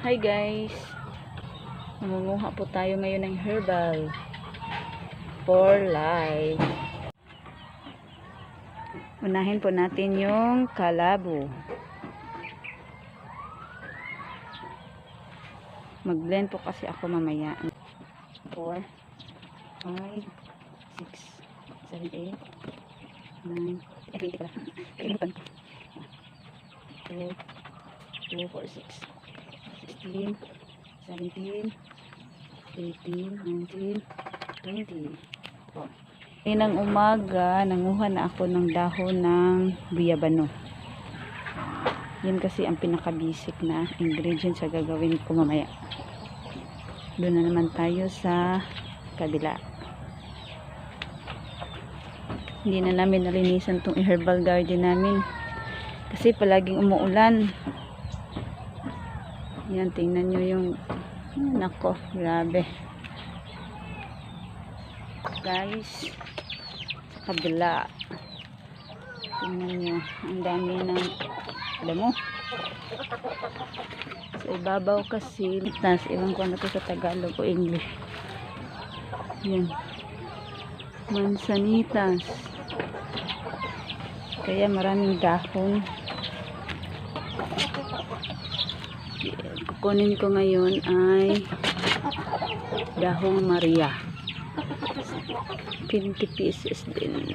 Hi guys, mangunguha po tayo ngayon ng herbal for life. Unahin po natin yung kalabo. Mag-blend po kasi ako mamaya. 4, 5, 6, 7, 8, 9, 20 pala. Kalimutan ko. 2, 4, 6, 16, 17, 18, 19, 20. Oh. Inang umaga, nanguha na ako ng dahon ng guyabano. Yun kasi ang pinaka-basic na ingredient sa gagawin ko mamaya. Doon na naman tayo sa kabila. Hindi na namin nalinisan tong herbal garden namin. Kasi palaging umuulan. Yan, tingnan nyo yung nako, grabe guys, sa kabila tingnan nyo, ang dami ng damo sa ibabaw kasi tas, iwan ko na to sa Tagalog o English. Yan, mansanitas, kaya maraming dahon. Kukunin ko ngayon ay dahong Maria, 20 pieces din.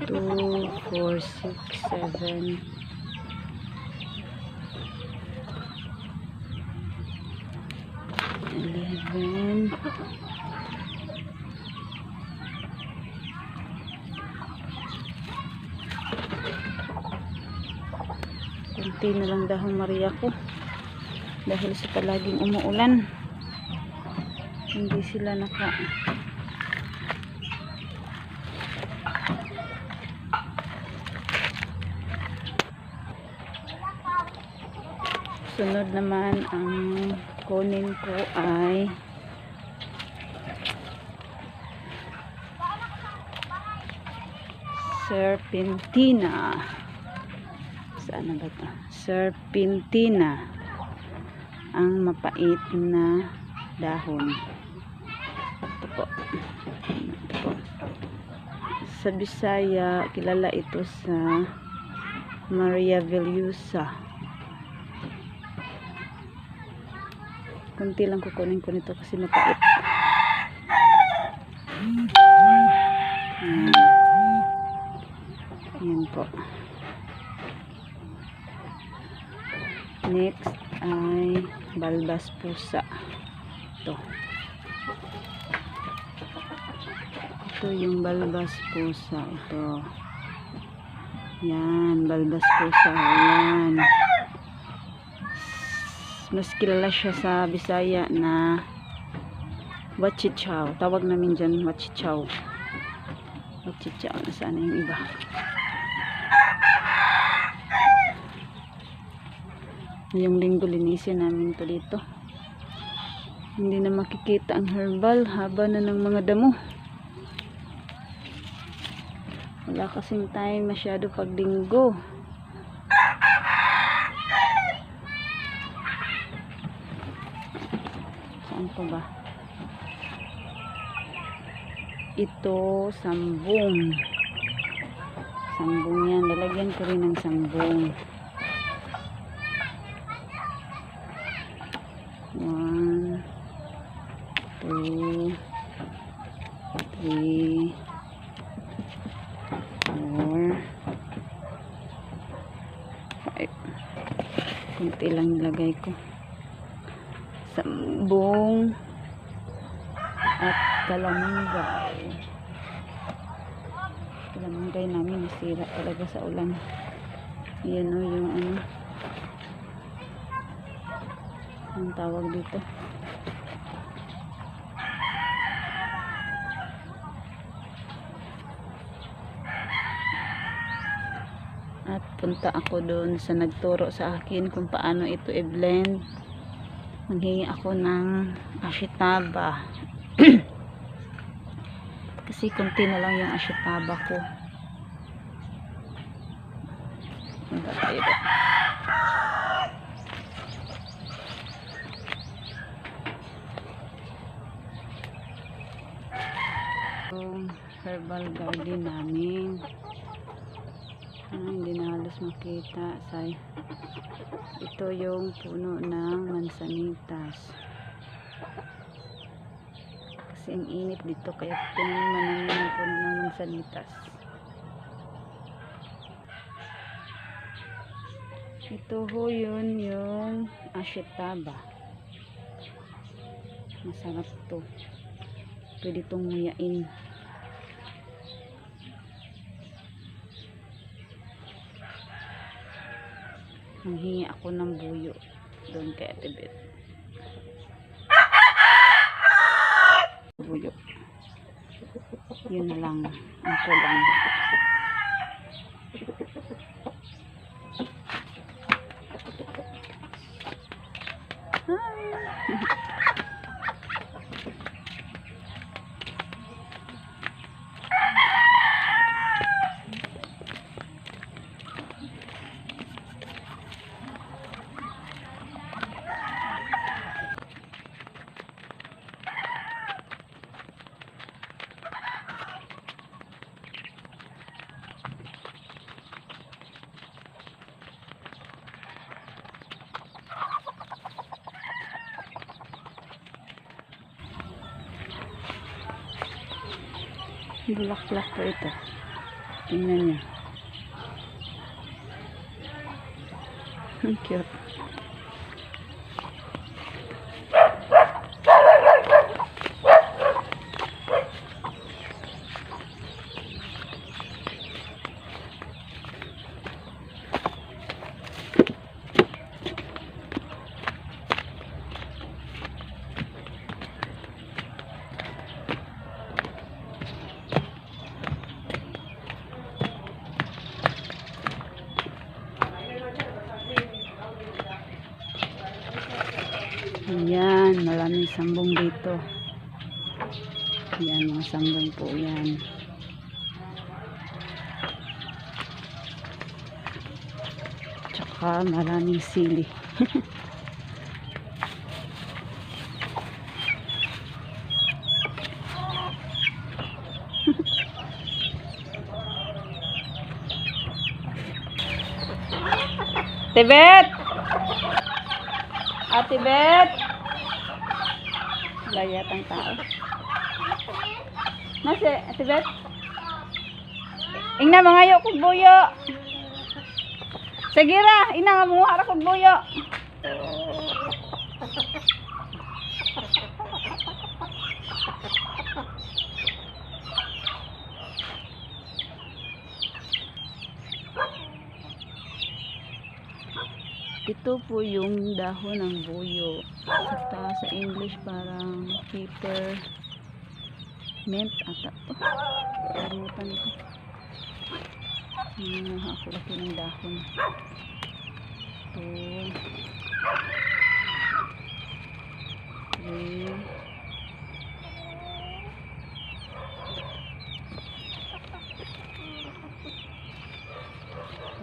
2, 4, 6, 7, 11, 20 na lang dahong Maria ko dahil sa palaging umuulan hindi sila sunod naman ang kunin ko ay serpentina. Saan na ba ito? Serpentina, ang mapait na dahon. Ito po. Ito po. Sa Bisaya, kilala ito sa Maria Vellusa. Kunti lang kukunin ko nito kasi mapait. Yan po. Next ay balbas pusa. Ito yung balbas pusa. Ito. Yan, balbas pusa. Yan. Mas kilala siya sa Bisaya na wachichaw. Tawag namin dyan wachichaw. Wachichaw. Nasaan na yung iba? Yung linggo linisin namin to dito. Hindi na makikita ang herbal, haba na ng mga damo. Wala kasing time masyado pag linggo. Saan pa ba? Ito, sambong. Sambong yan. Lalagyan ko rin ng sambong. 1, 2, 3, 4, 5. Kunti lang nilagay ko. Sambong at kalamanggay. Kalamanggay namin nasira talaga sa ulan. Yan o yung ano, ang tawag dito. At punta ako doon sa nagturo sa akin kung paano ito i-blend. Maghingi ako ng ashitaba. Kasi konti na lang yung ashitaba ko. Punta tayo doon. Yung herbal garden namin. Hindi na halos makita. Ito yung puno ng mansanitas. Kasi ang init dito kaya tinaniman namin yung puno ng mansanitas. Ito ho yun yung ashitaba. Masarap to. Pwede itong nguyain. Nanghingi ako ng buyo doon kay Ate Beth. Buyo. Yun na lang ang kulang. Bulaklak po ito. Tingnan niyo. Ang cute. Ayan, maraming sambong dito. Ayan, mga sambong po yan. Tsaka maraming sili. Tibet! Ate Beth! Layat ang tao. Nasi, Ate Beth? Ingna, mangayo kong buyo. Sige ra, ina nga mga ara kong buyo. Ito po yung dahon ng buyo. Sa English parang pepper mint ata to. Kalimutan ko. Ako ng dahon. Ito. 3.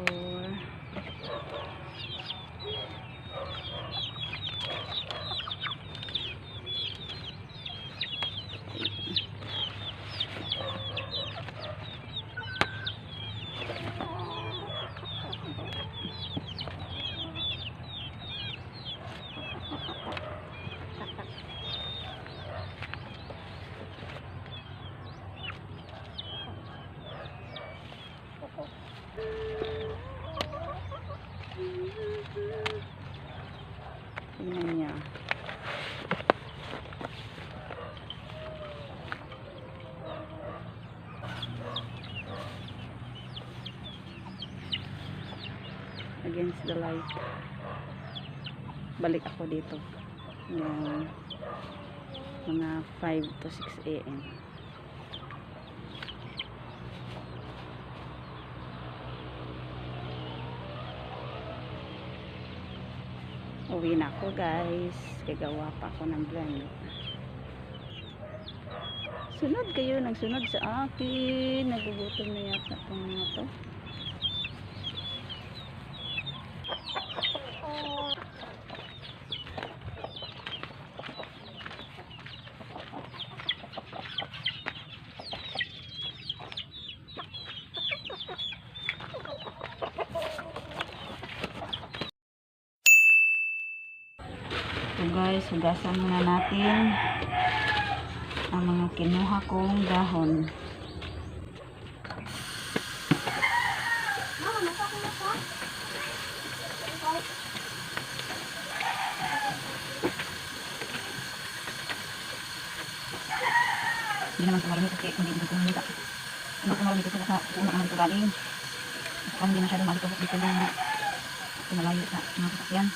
4. Tingnan niya. Against the light. Balik ako dito. Yung mga 5 to 6 AM. Uwi na ako guys. Gagawa pa ako ng blend. Sunod kayo. Nagsunod sa akin. Nagugutom na yata itong mga to. So guys, hugasan muna natin ang mga kinuha kong dahon. Hindi naman kumarami kasi hindi dito kumita. Hindi kumarami kasi sa unang mga dito galing. Kung hindi masyadong malito dito lang malayo sa mga sasakyan.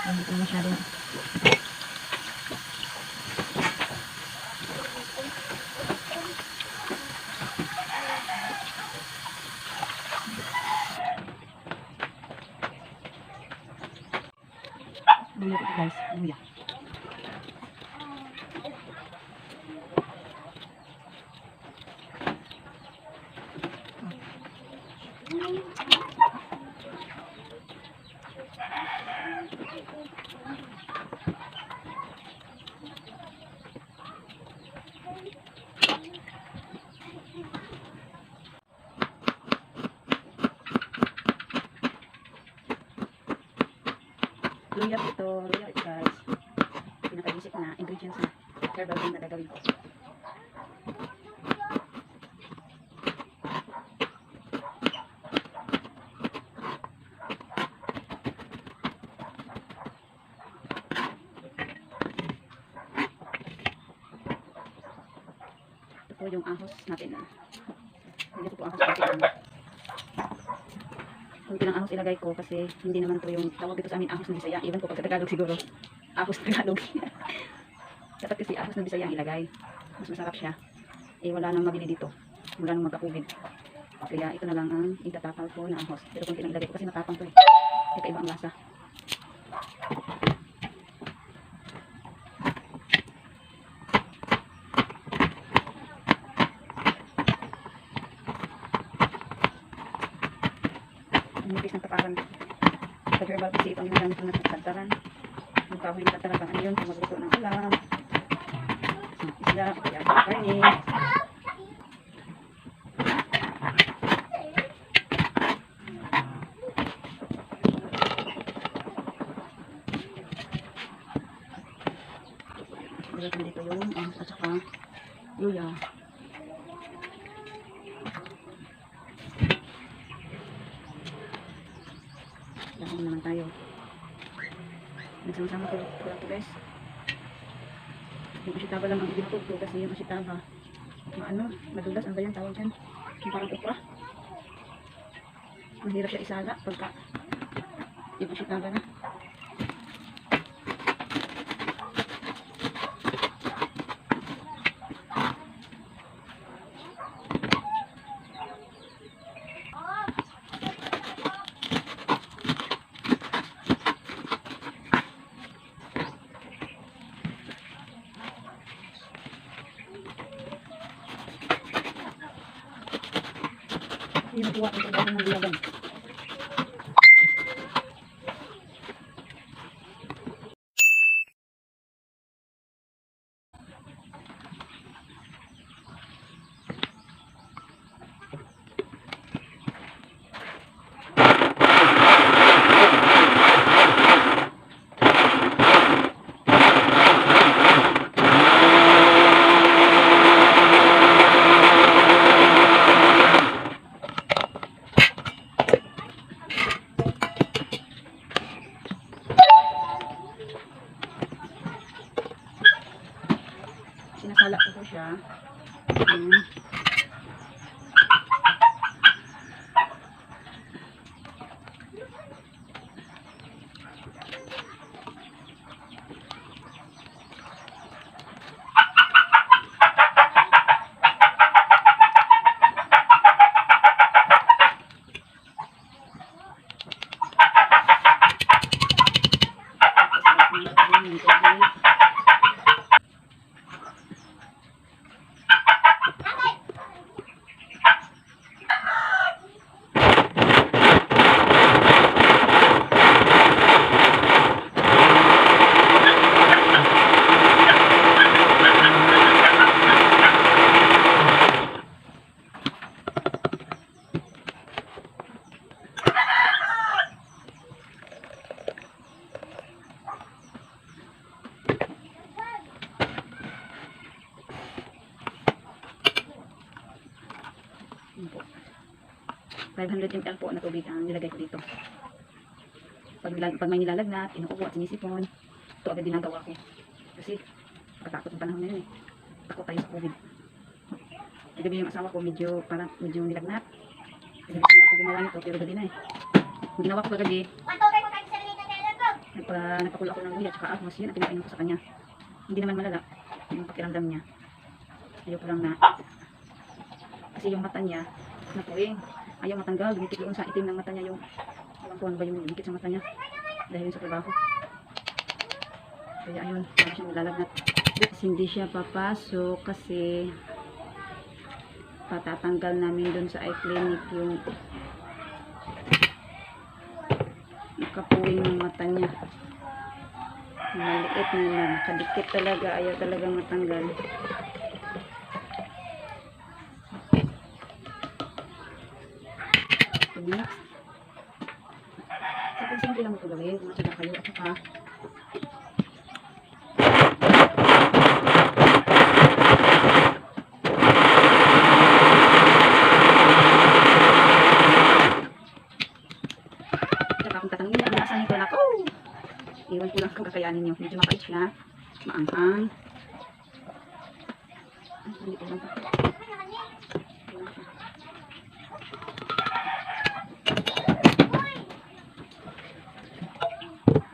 Hindi ko masyadong luya ito guys, luya. Luya ito guys. Pinaka-basic na ingredients na herbal blend na gagawin ko. Ito po yung ahos natin. Hindi ito po ahos natin. Kunti lang ahos ilagay ko kasi hindi naman to yung tawag dito sa amin ahos ng Bisaya. Iwan ko pagka Tagalog siguro. Ahos Tagalog. Dapat kasi ahos ng Bisaya ilagay. Mas masarap siya. Eh wala nang mabili dito. Wala nang magka-COVID. Kaya ito na lang ang itatapal ko na ahos. Pero kunti lang ilagay ko kasi matapang to eh. Kaya iba ang lasa. Nipis ng taparan. Sa herbal kasi ito ang ginagamit ko na tagtaran. Yung kahoy na tagtaran pang ano yun. Kung magluto ng ulam. Isda. Kaya karne. Dito yung at saka luya. Dahon naman tayo. Nagsama-sama ko lang to guys. Yung asitaba lang ang ibigtog ko kasi yung asitaba maano, madulas ang ba yung tawag dyan? Yung parang okra. Mahirap siya isala pagka yung asitaba na. Yung natuwa ko sa ng bilagan. 500 ml po na tubig ang nilagay ko dito. Pag may nilalagnat, inuubo at sinisipon, ito agad ginagawa ko. Kasi, katakot ang panahon na yun eh. Takot tayo sa COVID. Gabi yung asawa ko, medyo nilagnat. Gabi na ako gumawa nito, pero gabi na eh. Kung ginawa ko kagabi, nagpakulo ako ng luya, tsaka ahos, yun ang pinakain ko sa kanya. Hindi naman malala yung pakiramdam niya. Ayaw ko lang na, kasi yung mata niya, napuwing. Ayaw matanggal, dumitik doon sa itim ng mata niya yung, alam ko ano ba yung dumikit sa mata niya. Dahil sa trabaho. Kaya ayun, parang siya nilalagnat. Hindi siya papasok kasi patatanggal namin dun sa eye clinic yung nakapuwing ng mata niya. Maliit na nakadikit talaga, ayaw talaga matanggal. Next, sa simple lang ito gawin kung nasada kayo at saka kung tatanungin niya, nasa nito na iwan ko lang kung kakayanin niyo. Medyo mapait siya, maanghang. Hindi ko lang pa.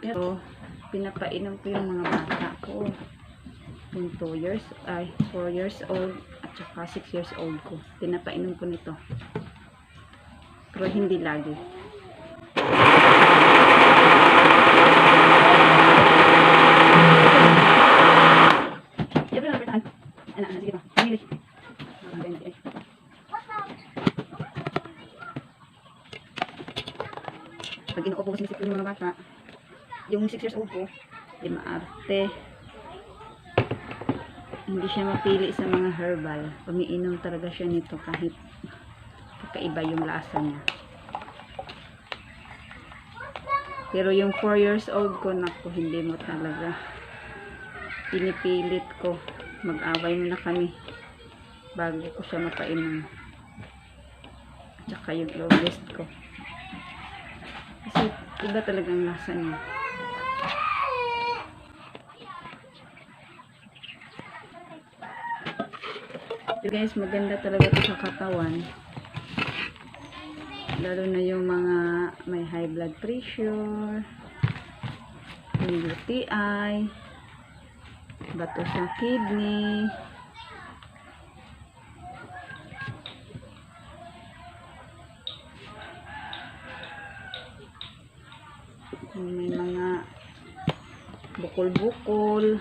Pero, pinapainom ko yung mga bata ko. Yung 4 years old, at saka 6 years old ko. Pinapainom ko nito. Pero hindi lagi. Sige pa. Pamili. Pag inuupo ko sinisip yung mga bata, yung 6 years old ko, di maarte. Hindi siya mapili sa mga herbal. Umiinom talaga siya nito kahit kakaiba yung lasa niya. Pero yung 4 years old ko, naku, hindi mo talaga. Pinipilit ko. Mag-away muna kami bago ko siya mapainom. Tsaka yung lowest ko. Kasi iba talagang lasa niya. So guys, maganda talaga ito sa katawan. Lalo na yung mga may high blood pressure, yung UTI, bato sa kidney, may mga bukol-bukol.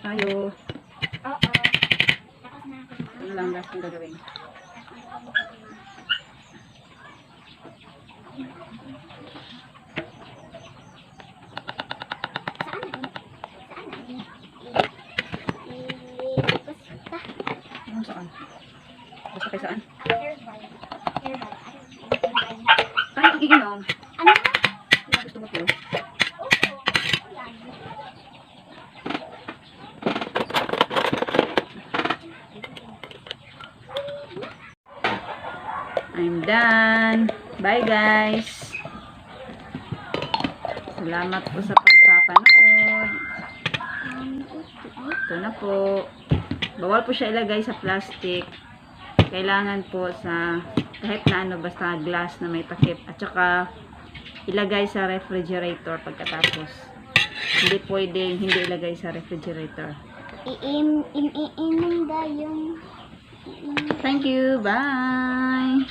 Tayo. Ano lang last kong gagawin? Saan? Basta kay saan? Kaya iginom? Ano? Gusto mo to? I'm done. Bye guys. Salamat po sa pagpapanood. Ito na po. Bawal po siya ilagay sa plastic. Kailangan po sa kahit na ano, basta glass na may takip. At saka ilagay sa refrigerator pagkatapos. Hindi pwedeng hindi ilagay sa refrigerator. Iinom da yung... Thank you. Bye.